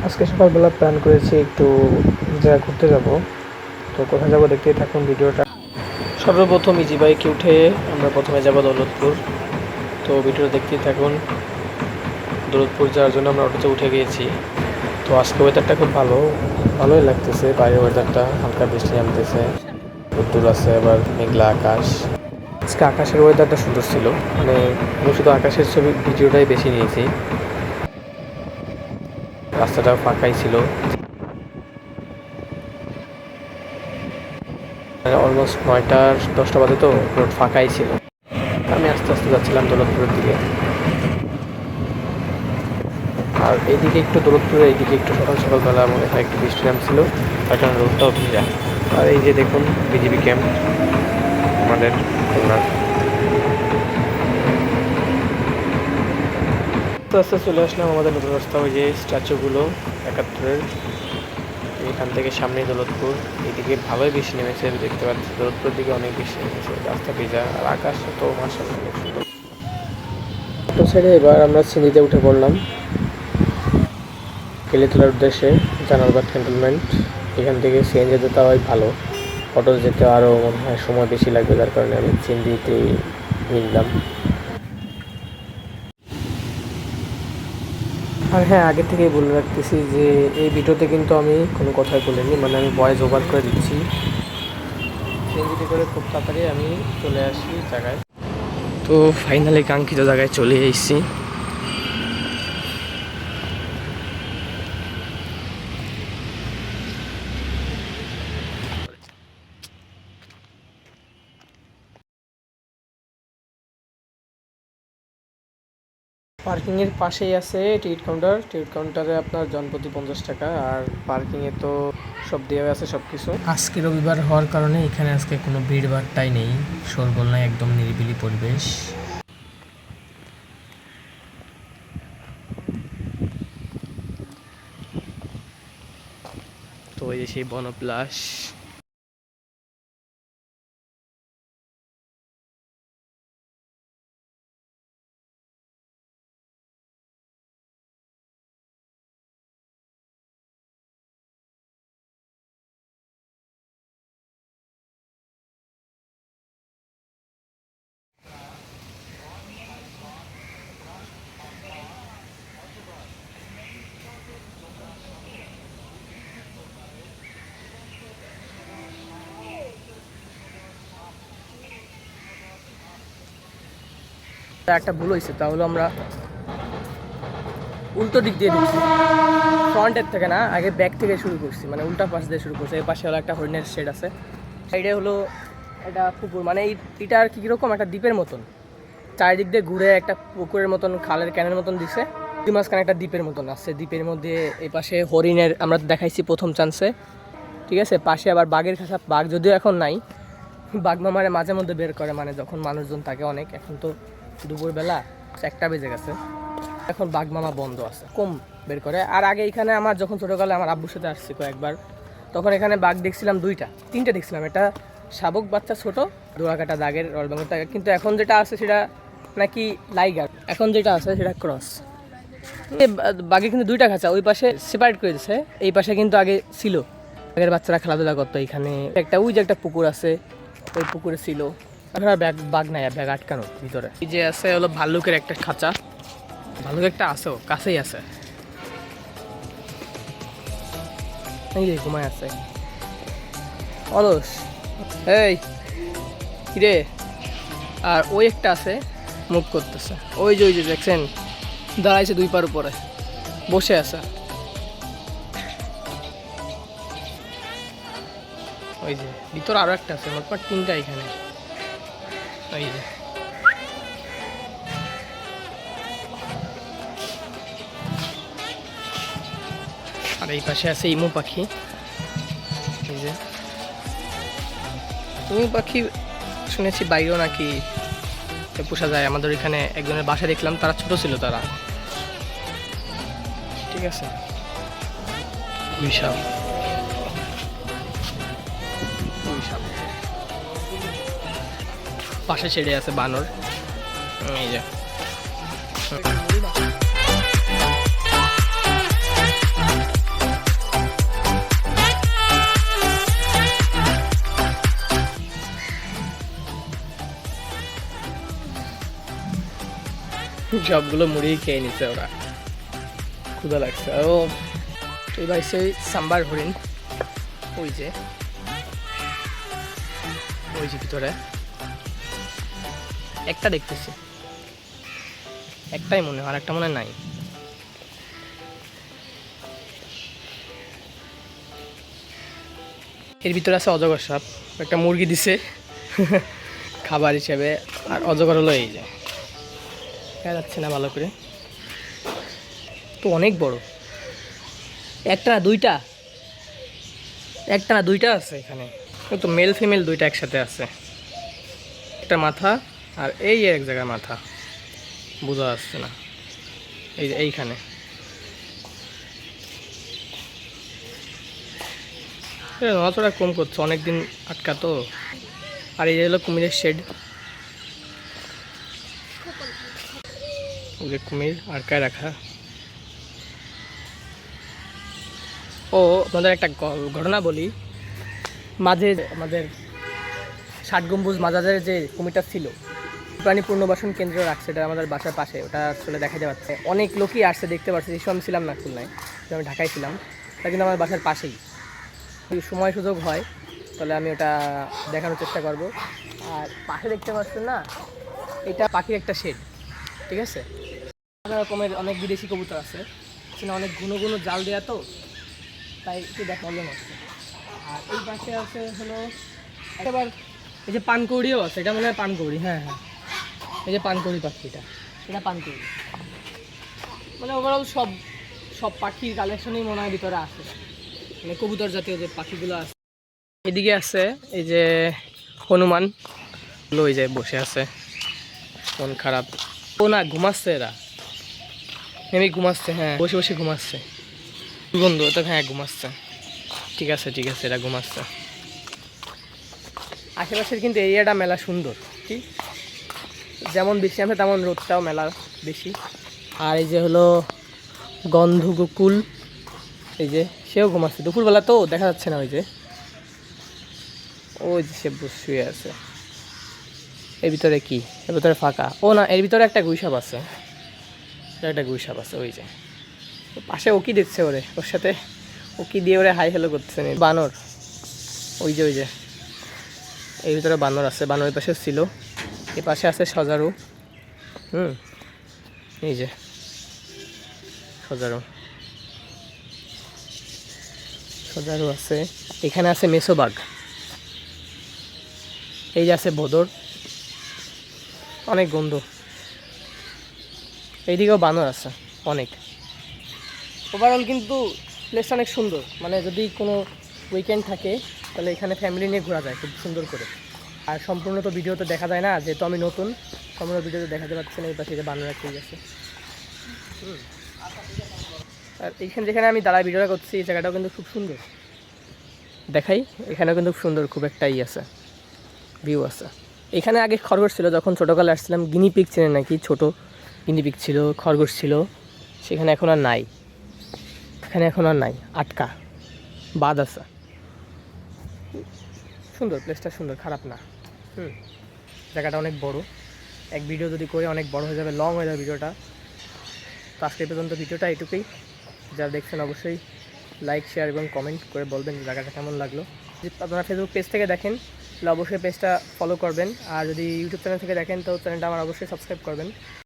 আজকে সকালবেলা প্ল্যান করেছি একটু জায়গা ঘুরতে যাব। তো কোথায় যাব দেখতেই থাকুন ভিডিওটা। সর্বপ্রথম ইজি বাইকে উঠে আমরা প্রথমে যাব দৌলতপুর। তো ভিডিওটা দেখতেই থাকুন। দৌলতপুর যাওয়ার জন্য আমরা অটোতে উঠে গিয়েছি। তো আজকে ওয়েদারটা খুব ভালোই লাগতেছে। বাইরের ওয়েদারটা হালকা বৃষ্টি নামতেছে, রোদ্দুর আছে, আবার মেঘলা আকাশ। আজকে আকাশের ওয়েদারটা সুন্দর ছিল, মানে আমি শুধু আকাশের ছবি ভিডিওটাই বেশি নিয়েছি। রাস্তাটা ফাঁকাই ছিল, অলমোস্ট 9টা 10টা বাজে, তো রোড ফাঁকাই ছিল। আমি আস্তে আস্তে যাচ্ছিলাম দৌলতপুরের দিকে। আর এইদিকে একটু দৌলতপুরের এইদিকে একটু সকালবেলা মনে হয় একটু বৃষ্টি নামছিল, তার কারণে রোডটাও ভিজা। আর এই যে দেখুন বিজিবি ক্যাম্প আমাদের খুলনার। আস্তে আস্তে চলে আসলাম আমাদের নতুন রাস্তা, ওই যে স্ট্যাচুগুলো 71-এর। এখান থেকে সামনেই দৌলতপুর। এদিকে ভালোই বৃষ্টি নেমেছে, দেখতে পাচ্ছি দৌলতপুরের দিকে অনেক বৃষ্টি নেমেছে, রাস্তা ভেজা আর আকাশটা তো মাশাআল্লাহ অনেক সুন্দর। অটো ছেড়ে এবার আমরা সিঁড়িতে উঠে পড়লাম কেলিতলার উদ্দেশ্যে, জানালবাগ ক্যান্টনমেন্ট। এখান থেকে সিএনজি যেতে হয় ভালো, অটো যেতে আরও মনে হয় সময় বেশি লাগবে, যার কারণে আমি সিএনজিতে নিলাম। আর হ্যাঁ, আগে থেকেই বলে রাখতেছি যে এই ভিডিওতে কিন্তু আমি কোনো কথাই বলিনি, মানে আমি ভয়েস ওভার করে দিচ্ছি। সিএনজিতে করে খুব তাড়াতাড়ি আমি চলে আসি জায়গায়। তো ফাইনালি কাঙ্ক্ষিত জায়গায় চলে এসেছি। পার্কিংয়ের পাশেই আছে টিকিট কাউন্টার। টিকিট কাউন্টারে আপনার জনপ্রতি 50 টাকা, আর পার্কিংয়ে তো সব দেওয়া আছে সব কিছু। আজকে রবিবার হওয়ার কারণে এখানে আজকে কোনো ভিড়ভাড়টাই নেই, শোরগোল নাই, একদম নিরিবিলি পরিবেশ। তো এই যে সেই বনপ্লাস। একটা ভুল হয়েছে, তাহলে আমরা উল্টো দিক দিয়ে ঢুকছি, ফ্রন্টের থেকে না, আগে ব্যাক থেকে শুরু করছি, মানে উল্টা পাশ দিয়ে শুরু করছি। এই পাশে হলো একটা হরিণের শেড আছে, সাইডে হলো একটা পুকুর, মানে এটা আর কি কীরকম একটা দ্বীপের মতন, চারিদিক দিয়ে ঘুরে একটা পুকুরের মতন, খালের ক্যানের মতন দিছে, দুই মাঝখানে একটা দ্বীপের মতন আছে। দ্বীপের মধ্যে এই পাশে হরিণের আমরা দেখাইছি প্রথম চান্সে, ঠিক আছে। পাশে আবার বাঘের খাঁচা, বাঘ যদিও এখন নাই, বাঘ মামারে মাঝে মধ্যে বের করে, মানে যখন মানুষজন থাকে অনেক। এখন তো দুপুরবেলা 1টা বেজে গেছে, এখন বাঘ মামা বন্ধ আছে, কম বের করে। আর আগে এখানে আমার যখন ছোটোকালে আমার আব্বুর সাথে আসছি কয়েকবার, তখন এখানে বাঘ দেখছিলাম 2-3টে দেখছিলাম। এটা শাবক বাচ্চা ছোট, দোয়াকাটা দাগের রলবাঙ্গের টাকা। কিন্তু এখন যেটা আছে সেটা নাকি লাইগার, এখন যেটা আছে সেটা ক্রস। বাঘে কিন্তু 2টা খাঁচা, ওই পাশে সেপারেট করে দিচ্ছে, এই পাশে কিন্তু আগে ছিল। বাঘের বাচ্চারা খেলাধুলা করতো এখানে। একটা ওই যে একটা পুকুর আছে, ওই পুকুরে ছিল। এখন আর বাঘ নাই, ব্যাগ আটকানো ভিতরে। এই যে আছে হলো ভাল্লুকের একটা খাঁচা, ভাল্লুক একটা আছেও, কাছেই আছে, এই যে ঘুমায় আছে অলস। এই কিরে, আর ওই একটা আছে মুভ করতেছে, ওই যে দেখছেন দাঁড়াইছে 2 পার উপরে বসে আছে। ওই যে ভিতরে আরো একটা আছে, মোটমাট 3টা এখানে। ওই যে আর এই পাশে আছে ইমু পাখি। এই যে ইমু পাখি শুনেছি বাইরেও নাকি পোষা যায়। আমাদের এখানে একজনের বাসা দেখলাম, তারা ছোট ছিল তারা, ঠিক আছে। বিশাল পাশে ছেড়ে আছে বানর, এই যে সবগুলো মুড়ি খেয়ে নিচ্ছে ওরা, ক্ষুধা লাগছে। ও এবার সেই সাম্বার হরিণ, ওই যে ভিতরে একটা দেখতেছি, একটাই মনে হয়, আর একটা মনে হয় নাই। এর ভিতরে আছে অজগর সাপ, একটা মুরগি দিছে খাবার হিসেবে, আর অজগর হলো এই যে, দেখা যাচ্ছে না ভালো করে, তো অনেক বড়। একটা না দুইটা আছে এখানে, তো মেল ফিমেল দুইটা একসাথে আছে, একটা মাথা আর এই এক জায়গায় মাথা, বোঝা যাচ্ছে না, এই যে এইখানে। নড়াচড়া কম করছে, অনেকদিন আটকা তো। আর এই হলো কুমিরের শেড, ওই যে কুমির আটকায় রাখা। ও আপনাদের একটা ঘটনা বলি, মাঝে আমাদের 60 গম্বুজ মাজারের যে কুমিরটা ছিল, প্রাণী পুনর্বাসন কেন্দ্র রাখছে, এটা আমাদের বাসার পাশে, ওটা আসলে দেখা যাচ্ছে অনেক লোকই আসছে, দেখতে পাচ্ছে। এই সময় ছিলাম না খুলনায়, আমি ঢাকায় ছিলাম, তা কিন্তু আমার বাসার পাশেই। যদি সময় সুযোগ হয় তাহলে আমি ওটা দেখানোর চেষ্টা করব। আর পাশে দেখতে পাচ্ছেন না, এটা পাখির একটা শেড, ঠিক আছে। নানা রকমের অনেক বিদেশি কবুতর আছে, সেখানে অনেক ঘন ঘন জাল দেওয়া, তো তাই একটু দেখা প্রবলেম হচ্ছে। আর এই পাশে আছে হলো একবার এই যে পানকৌড়িও আছে, এটা মনে হয় পানকৌড়ি, হ্যাঁ হ্যাঁ, এই যে পানকৌড়ি পাখিটা, এটা পানকৌড়ি। মানে ওভারঅল সব পাখির কালেকশনই মনে হয় ভিতরে আছে, মানে কবুতর জাতীয় যে পাখিগুলো আছে। এদিকে আছে এই যে হনুমান, ওই যে বসে আছে, মন খারাপ। ও না, ঘুমাচ্ছে এরা, নেমে ঘুমাচ্ছে, হ্যাঁ বসে বসে ঘুমাচ্ছে, বন্ধু তো, হ্যাঁ ঘুমাচ্ছে, ঠিক আছে এরা ঘুমাচ্ছে। আশেপাশের কিন্তু এরিয়াটা মেলা সুন্দর, কি যেমন বেশি আছে তেমন রোদটাও মেলা বেশি। আর এই যে হলো গন্ধগোকুল, এই যে সেও ঘুমাচ্ছে, দুপুরবেলা তো দেখা যাচ্ছে না, ওই যে সে শুয়ে আছে। এর ভিতরে কি, এর ভিতরে ফাঁকা, ও না এর ভিতরে একটা গুইসাপ আছে, ওই যে পাশে ও কি দিচ্ছে ওর সাথে, ও কি দিয়ে ওরে হাই হ্যালো করছে। বানর, ওই যে এর ভিতরে বানর আছে, বানরের পাশে ছিল, এ পাশে আছে সজারু, এই যে সজারু আছে, এখানে আছে মেসোবাগ, এই যে আছে বদর, অনেক গন্ধ। এইদিকেও বানর আছে অনেক। ওভারঅল কিন্তু প্লেসটা অনেক সুন্দর, মানে যদি কোনো উইকেন্ড থাকে তাহলে এখানে ফ্যামিলি নিয়ে ঘোরা যায় খুব সুন্দর করে। আর সম্পূর্ণ তো ভিডিওতে দেখা যায় না, যেহেতু আমি নতুন, সম্পূর্ণ ভিডিওতে দেখাতে পারছি না। এই পাশে যে বানর একটা আছে, আর এইখানে যেখানে আমি দাঁড়ায় ভিডিওটা করছি, এই জায়গাটাও কিন্তু খুব সুন্দর, দেখাই এখানেও কিন্তু খুব সুন্দর, খুব একটা আছে, ভিউ আছে। এখানে আগে খরগোশ ছিল, যখন ছোটোকালে আসছিলাম, গিনিপিগ চেনে নাকি, ছোটো গিনিপিগ ছিল, খরগোশ ছিল, সেখানে এখন আর নাই, আটকা বাদ আছে। সুন্দর প্লেসটা, সুন্দর, খারাপ না। জায়গাটা অনেক বড়, এক ভিডিও যদি করে অনেক বড় হয়ে যাবে, লং হয়ে যাবে ভিডিওটা। তো আজকে পর্যন্ত ভিডিওটা এটুকুই। যারা দেখছেন অবশ্যই লাইক, শেয়ার এবং কমেন্ট করে বলবেন জায়গাটা কেমন লাগলো। যদি আপনারা ফেসবুক পেজ থেকে দেখেন তাহলে অবশ্যই পেজটা ফলো করবেন, আর যদি ইউটিউব চ্যানেল থেকে দেখেন তো চ্যানেলটা আমার অবশ্যই সাবস্ক্রাইব করবেন।